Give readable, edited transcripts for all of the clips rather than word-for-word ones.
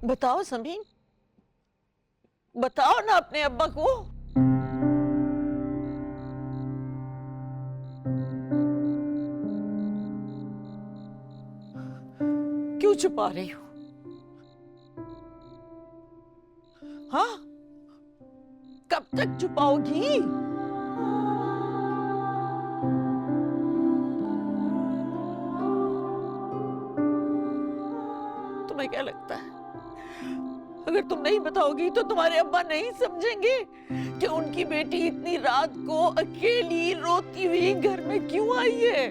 बताओ समीन, बताओ ना अपने अब्बा को। क्यों छुपा रही हो? हाँ, कब तक छुपाओगी? तुम्हें क्या लगता है, अगर तुम नहीं बताओगी तो तुम्हारे अब्बा नहीं समझेंगे कि उनकी बेटी इतनी रात को अकेली रोती हुई घर में क्यों आई है?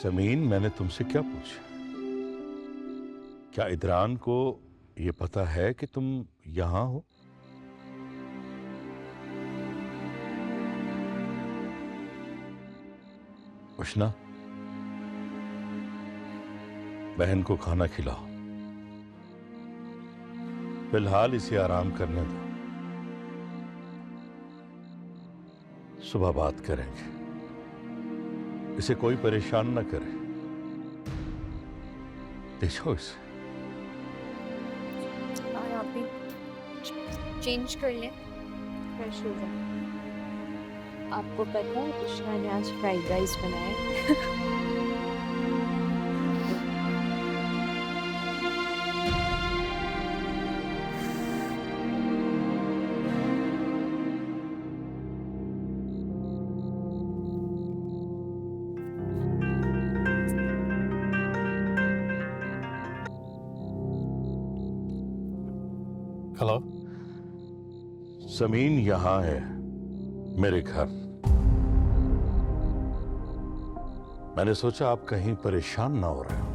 समीन, मैंने तुमसे क्या पूछा? क्या इदरान को यह पता है कि तुम यहां हो? उष्णा, बहन को खाना खिलाओ। फिलहाल इसे आराम करने दो, सुबह बात करेंगे। इसे कोई परेशान न करे। देखो इसे। और आप भी चेंज कर लें, फ्रेश हो जाए। आपको पता है उष्णा ने आज फ्राइड राइस बनाया। हेलो। समीन यहां है, मेरे घर। मैंने सोचा आप कहीं परेशान ना हो रहे हो,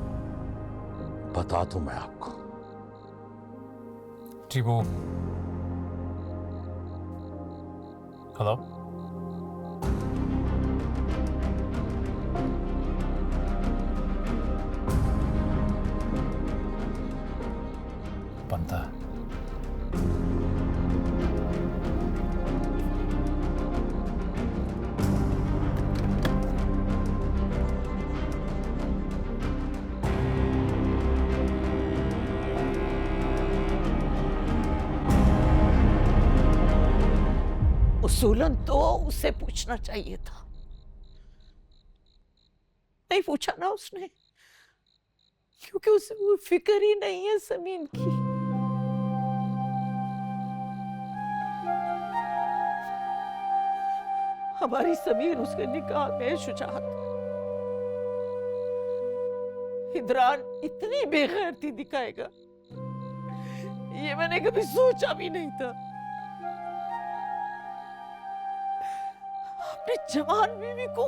बता दूं मैं आपको। जी वो हेलो। बनता है। उसूलन तो उससे पूछना चाहिए था, नहीं पूछा ना उसने, क्योंकि उसे वो फिक्र ही नहीं है समीन की। हमारी समीर उसके निकाह में शुजाअत, इदरान इतनी बेगैरती दिखाएगा ये मैंने कभी सोचा भी नहीं था। अपनी जवान बीवी को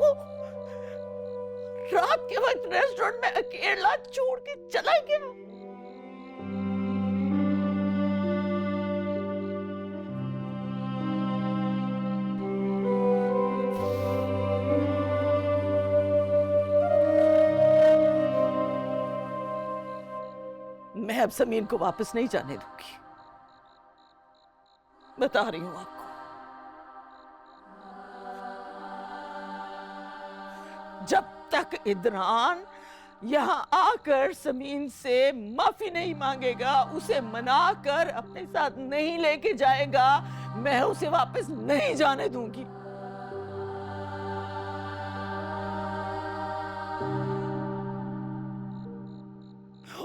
रात के वक्त रेस्टोरेंट में अकेला छोड़ के चला गया। मैं अब समीर को वापस नहीं जाने दूंगी, बता रही हूं आपको। जब तक इदरान यहाँ आकर समीन से माफी नहीं मांगेगा, उसे मनाकर अपने साथ नहीं लेके जाएगा, मैं उसे वापस नहीं जाने दूंगी।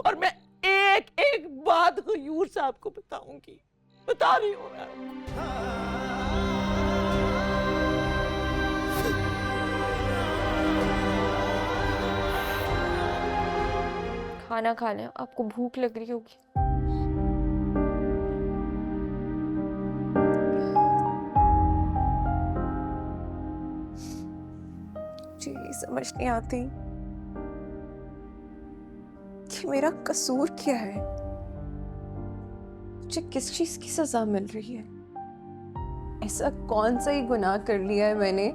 और मैं एक एक बात गयूर साहब को बताऊंगी, बता रही हूँ मैं आपको। खाना खा लें, आपको भूख लग रही होगी। जी समझ नहीं आती कि मेरा कसूर क्या है, मुझे किस चीज की सजा मिल रही है। ऐसा कौन सा ही गुनाह कर लिया है मैंने,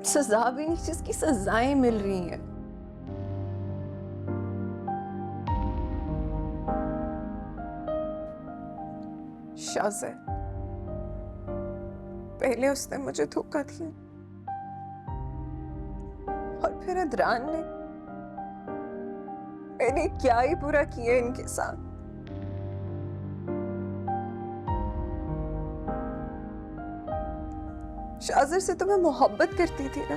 सजा भी नहीं जिसकी सजाएं मिल रही हैं। शाज़द, पहले उसने मुझे धोखा दिया और फिर इदरान ने, मैंने क्या ही बुरा किया इनके साथ। शाज़र से तो मैं मोहब्बत करती थी ना,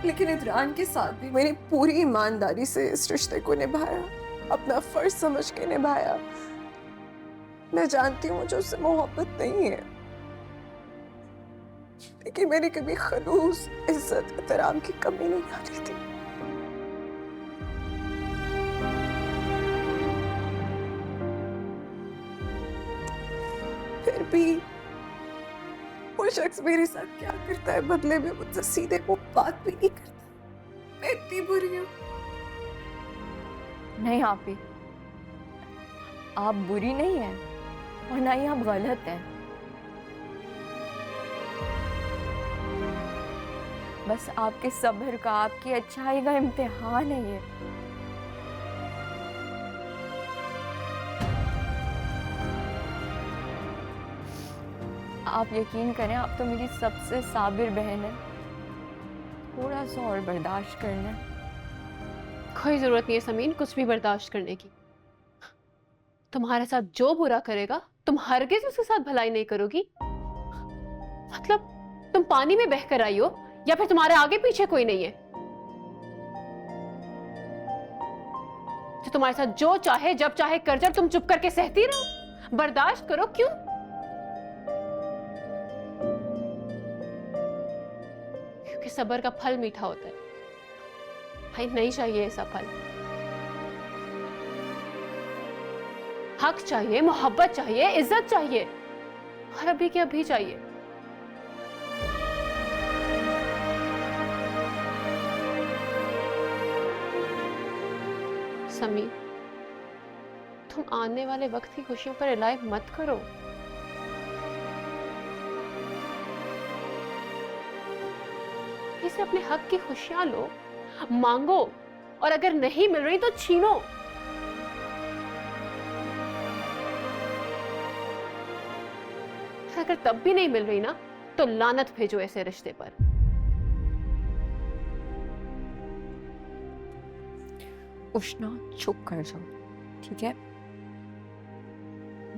लेकिन इदरान के साथ भी मैंने पूरी ईमानदारी से इस रिश्ते को निभाया, अपना फर्ज समझ के निभाया। मैं जानती हूँ मुझे उससे मोहब्बत नहीं है, लेकिन मैंने कभी खलूस, इज्जत, एहतराम की कमी नहीं आने दी। फिर भी वो शख्स मेरे साथ क्या करता है बदले में, मुझसे सीधे वो बात भी नहीं करता। मैं इतनी बुरी हूँ। नहीं आपी, आप बुरी नहीं हैं और ना ही आप गलत हैं। बस आपके सब्र का, आपकी अच्छाई का इम्तिहान है ये। आप यकीन करें, आप तो मेरी सबसे साबिर बहन है। थोड़ा सा और बर्दाश्त कर लें। कोई जरूरत नहीं है समीन कुछ भी बर्दाश्त करने की। तुम्हारे साथ जो बुरा करेगा तुम हरगिज उसके साथ भलाई नहीं करोगी। मतलब तुम पानी में बहकर आई हो या फिर तुम्हारे आगे पीछे कोई नहीं है जो तुम्हारे साथ जो चाहे जब चाहे कर जाए, तुम चुप करके सहती रहो, बर्दाश्त करो। क्यों? क्योंकि सब्र का फल मीठा होता है। भाई नहीं चाहिए ऐसा फल। हक चाहिए, मोहब्बत चाहिए, इज्जत चाहिए, और अभी के अभी चाहिए। समीर, तुम आने वाले वक्त की खुशियों पर रिलाय मत करो। इसे अपने हक की खुशियां लो, मांगो, और अगर नहीं मिल रही तो छीनो। अगर तब भी नहीं मिल रही ना तो लानत भेजो ऐसे रिश्ते पर। उष्णा चुप कर जाओ, ठीक है?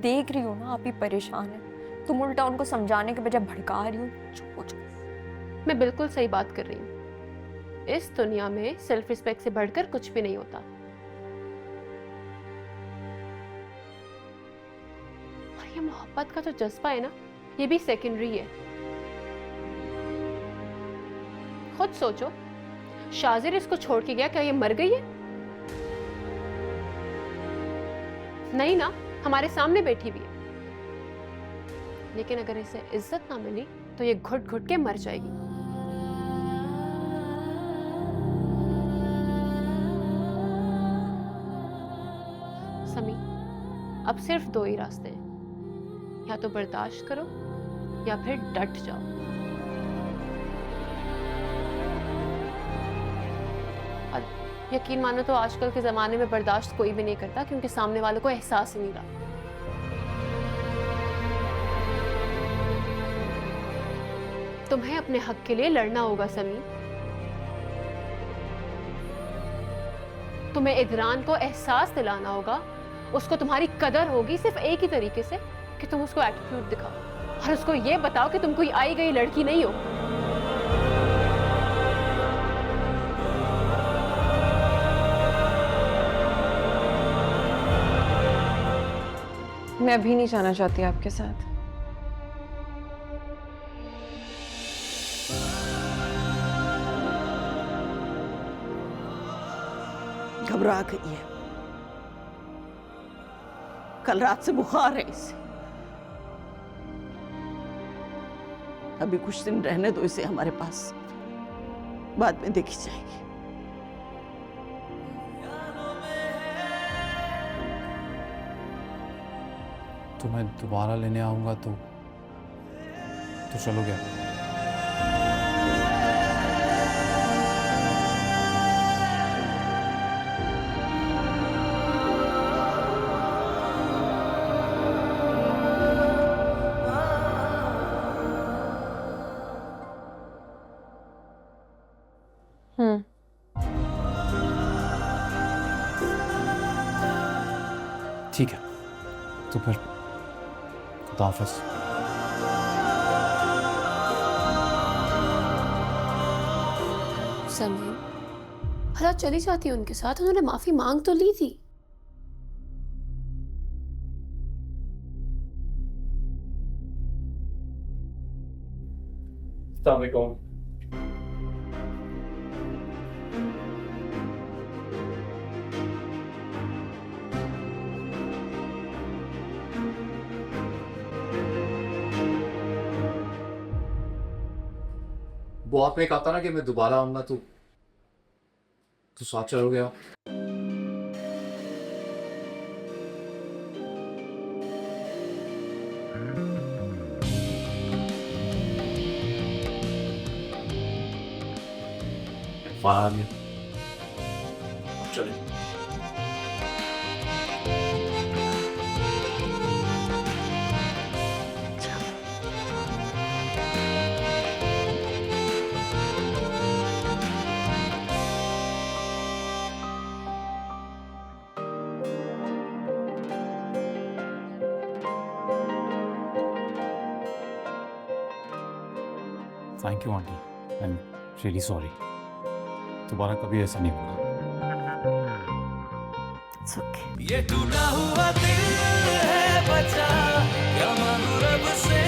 देख रही हो ना आप ही परेशान है, तुम उल्टा उनको समझाने के बजाय भड़का रही हो। चुप हो जाओ। मैं बिल्कुल सही बात कर रही हूँ। इस दुनिया में सेल्फ रिस्पेक्ट से बढ़कर कुछ भी नहीं होता। और ये मोहब्बत का जो जज्बा है ना, ये भी सेकेंडरी है। खुद सोचो, शाजिर इसको छोड़ के गया, क्या ये मर गई है? नहीं ना, हमारे सामने बैठी भी है। लेकिन अगर इसे इज्जत ना मिली तो ये घुट घुट के मर जाएगी। समी, अब सिर्फ दो ही रास्ते हैं, या तो बर्दाश्त करो या फिर डट जाओ। और यकीन मानो तो आजकल के जमाने में बर्दाश्त कोई भी नहीं करता, क्योंकि सामने वालों को एहसास ही नहीं रहा। तुम्हें अपने हक के लिए लड़ना होगा समी। तुम्हें इदरान को एहसास दिलाना होगा, उसको तुम्हारी कदर होगी सिर्फ एक ही तरीके से, कि तुम उसको एटीट्यूड दिखाओ और उसको ये बताओ कि तुम कोई आई गई लड़की नहीं हो। मैं अभी नहीं जाना चाहती आपके साथ। घबरा गई है, कल रात से बुखार है इसे। अभी कुछ दिन रहने दो इसे हमारे पास, बाद में देखी जाएगी। तो मैं दोबारा लेने आऊंगा तो चलोगे? ठीक है, तो फिर खुदा हाफिज़। समीर, भला चली जाती उनके साथ, उन्होंने माफी मांग तो ली थी। अस्सलाम वालेकुम। वो आपने कहा था ना कि मैं दोबारा आऊंगा, तो साथ चलोगे आप? फाइल चलिए। Thank you aunty, I am really sorry. दोबारा कभी ऐसा नहीं होगा। It's okay. ये टूटा हुआ दिल है बचा, क्या मांगू रब से